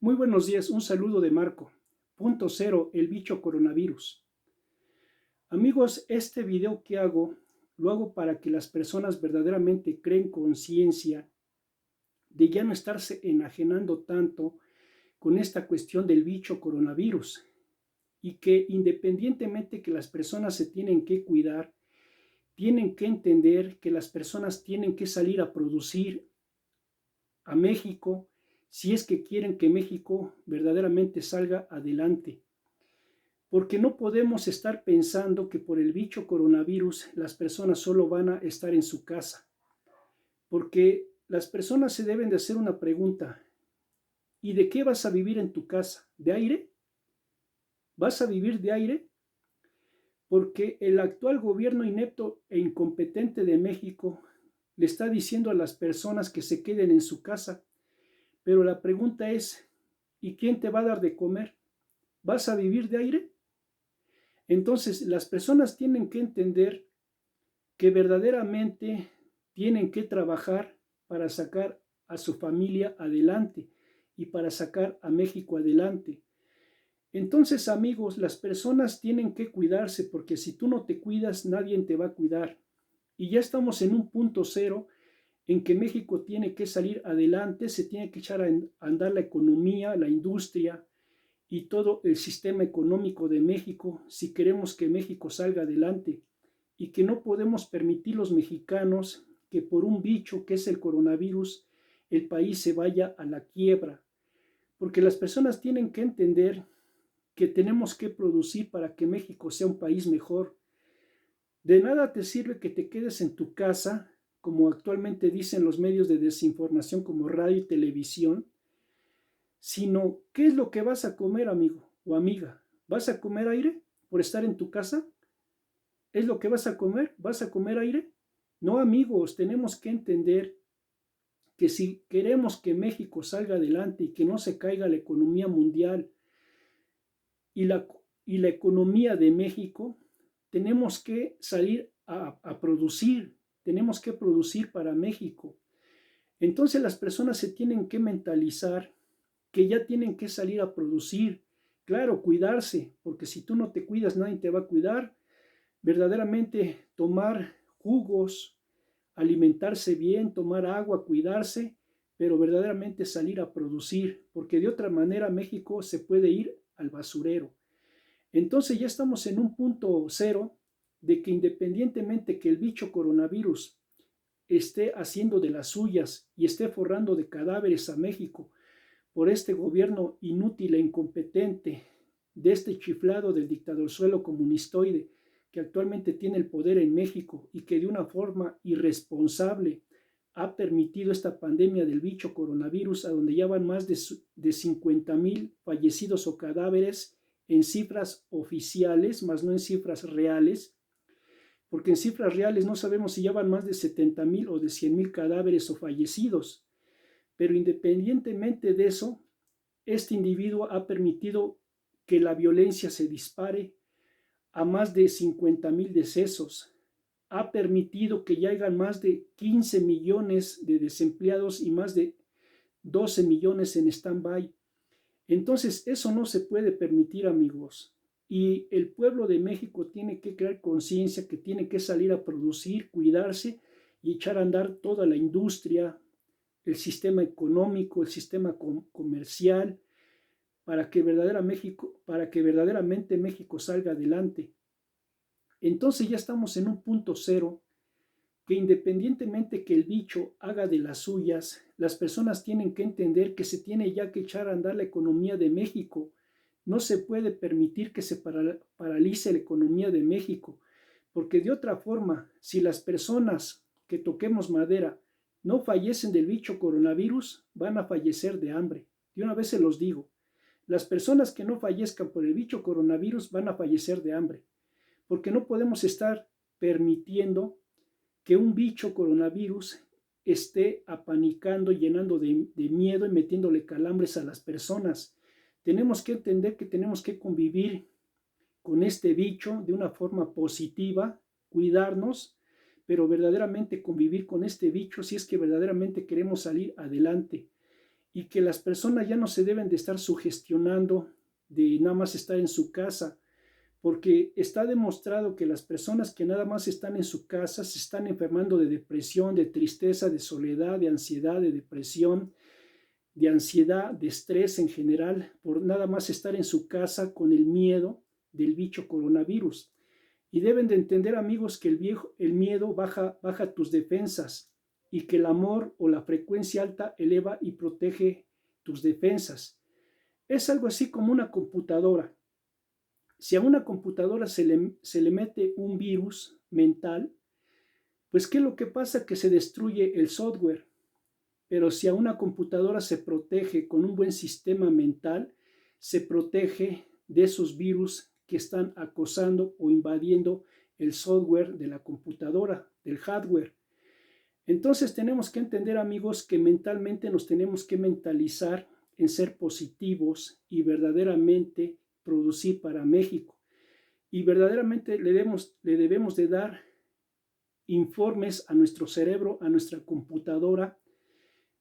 Muy buenos días, un saludo de Marco. Punto cero, el bicho coronavirus. Amigos, este video que hago, lo hago para que las personas verdaderamente creen conciencia de ya no estarse enajenando tanto con esta cuestión del bicho coronavirus y que independientemente que las personas se tienen que cuidar, tienen que entender que las personas tienen que salir a producir a México si es que quieren que México verdaderamente salga adelante. Porque no podemos estar pensando que por el bicho coronavirus las personas solo van a estar en su casa. Porque las personas se deben de hacer una pregunta. ¿Y de qué vas a vivir en tu casa? ¿De aire? ¿Vas a vivir de aire? Porque el actual gobierno inepto e incompetente de México le está diciendo a las personas que se queden en su casa. Pero la pregunta es, ¿y quién te va a dar de comer? ¿Vas a vivir de aire? Entonces, las personas tienen que entender que verdaderamente tienen que trabajar para sacar a su familia adelante y para sacar a México adelante. Entonces, amigos, las personas tienen que cuidarse porque si tú no te cuidas, nadie te va a cuidar. Y ya estamos en un punto cero en que México tiene que salir adelante, se tiene que echar a andar la economía, la industria y todo el sistema económico de México si queremos que México salga adelante y que no podemos permitir los mexicanos que por un bicho que es el coronavirus el país se vaya a la quiebra, porque las personas tienen que entender que tenemos que producir para que México sea un país mejor. De nada te sirve que te quedes en tu casa, como actualmente dicen los medios de desinformación como radio y televisión, sino qué es lo que vas a comer, amigo o amiga. ¿Vas a comer aire por estar en tu casa? ¿Es lo que vas a comer? ¿Vas a comer aire? No, amigos, tenemos que entender que si queremos que México salga adelante y que no se caiga la economía mundial y la economía de México, tenemos que salir a producir, tenemos que producir para México. Entonces las personas se tienen que mentalizar que ya tienen que salir a producir, claro, cuidarse, porque si tú no te cuidas, nadie te va a cuidar, verdaderamente tomar jugos, alimentarse bien, tomar agua, cuidarse, pero verdaderamente salir a producir, porque de otra manera México se puede ir al basurero. Entonces ya estamos en un punto cero de que independientemente que el bicho coronavirus esté haciendo de las suyas y esté forrando de cadáveres a México por este gobierno inútil e incompetente de este chiflado del dictadorzuelo comunistoide que actualmente tiene el poder en México y que de una forma irresponsable ha permitido esta pandemia del bicho coronavirus, a donde ya van más de 50,000 fallecidos o cadáveres en cifras oficiales, más no en cifras reales, porque en cifras reales no sabemos si ya van más de 70,000 o de 100,000 cadáveres o fallecidos. Pero independientemente de eso, este individuo ha permitido que la violencia se dispare a más de 50,000 decesos. Ha permitido que ya hayan más de 15 millones de desempleados y más de 12 millones en stand-by. Entonces, eso no se puede permitir, amigos. Y el pueblo de México tiene que crear conciencia, que tiene que salir a producir, cuidarse y echar a andar toda la industria, el sistema económico, el sistema comercial, para que verdaderamente México salga adelante. Entonces ya estamos en un punto cero que independientemente que el bicho haga de las suyas, las personas tienen que entender que se tiene ya que echar a andar la economía de México. No se puede permitir que se paralice la economía de México, porque de otra forma, si las personas que toquemos madera no fallecen del bicho coronavirus, van a fallecer de hambre. De una vez se los digo, las personas que no fallezcan por el bicho coronavirus van a fallecer de hambre, porque no podemos estar permitiendo que un bicho coronavirus esté apanicando, llenando de miedo y metiéndole calambres a las personas. Tenemos que entender que tenemos que convivir con este bicho de una forma positiva, cuidarnos, pero verdaderamente convivir con este bicho si es que verdaderamente queremos salir adelante. y que las personas ya no se deben de estar sugestionando de nada más estar en su casa, porque está demostrado que las personas que nada más están en su casa se están enfermando de depresión, de tristeza, de soledad, de ansiedad, de depresión, de ansiedad, de estrés en general, por nada más estar en su casa con el miedo del bicho coronavirus. Y deben de entender, amigos, que el miedo baja tus defensas y que el amor o la frecuencia alta eleva y protege tus defensas. Es algo así como una computadora. Si a una computadora se le mete un virus mental, pues ¿qué es lo que pasa? Que se destruye el software. Pero si a una computadora se protege con un buen sistema mental, se protege de esos virus que están acosando o invadiendo el software de la computadora, del hardware. Entonces tenemos que entender, amigos, que mentalmente nos tenemos que mentalizar en ser positivos y verdaderamente producir para México. Y verdaderamente le debemos de dar informes a nuestro cerebro, a nuestra computadora,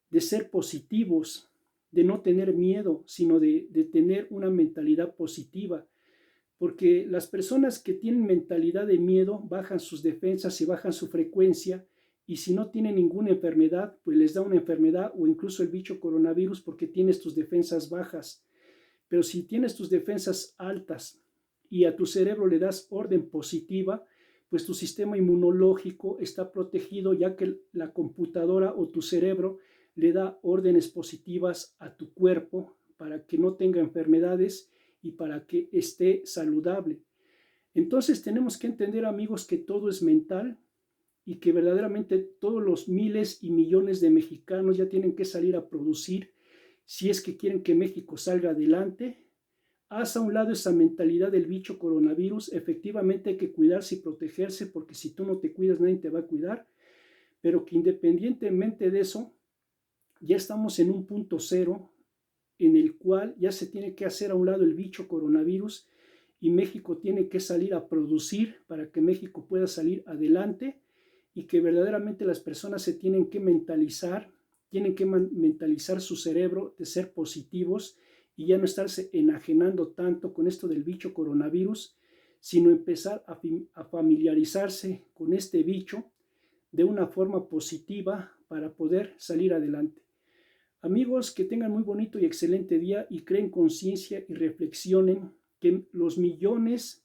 de ser positivos, de no tener miedo, sino de tener una mentalidad positiva. Porque las personas que tienen mentalidad de miedo bajan sus defensas y bajan su frecuencia, y si no tienen ninguna enfermedad, pues les da una enfermedad o incluso el bicho coronavirus porque tienes tus defensas bajas. Pero si tienes tus defensas altas y a tu cerebro le das orden positiva, pues tu sistema inmunológico está protegido, ya que la computadora o tu cerebro le da órdenes positivas a tu cuerpo para que no tenga enfermedades y para que esté saludable. Entonces tenemos que entender, amigos, que todo es mental y que verdaderamente todos los miles y millones de mexicanos ya tienen que salir a producir si es que quieren que México salga adelante. Haz a un lado esa mentalidad del bicho coronavirus. Efectivamente hay que cuidarse y protegerse, porque si tú no te cuidas nadie te va a cuidar, pero que independientemente de eso, ya estamos en un punto cero en el cual ya se tiene que hacer a un lado el bicho coronavirus y México tiene que salir a producir para que México pueda salir adelante, y que verdaderamente las personas se tienen que mentalizar su cerebro de ser positivos y ya no estarse enajenando tanto con esto del bicho coronavirus, sino empezar a familiarizarse con este bicho de una forma positiva para poder salir adelante. Amigos, que tengan muy bonito y excelente día y creen conciencia y reflexionen que los millones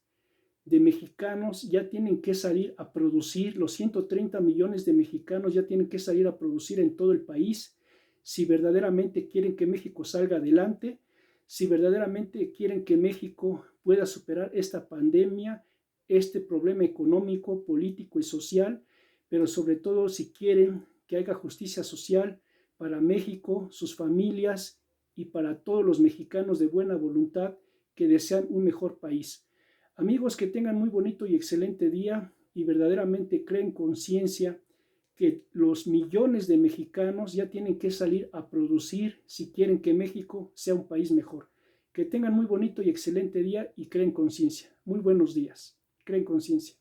de mexicanos ya tienen que salir a producir, los 130 millones de mexicanos ya tienen que salir a producir en todo el país, si verdaderamente quieren que México salga adelante, si verdaderamente quieren que México pueda superar esta pandemia, este problema económico, político y social, pero sobre todo si quieren que haya justicia social para México, sus familias y para todos los mexicanos de buena voluntad que desean un mejor país. Amigos, que tengan muy bonito y excelente día y verdaderamente creen conciencia que los millones de mexicanos ya tienen que salir a producir si quieren que México sea un país mejor. Que tengan muy bonito y excelente día y creen conciencia. Muy buenos días. Creen conciencia.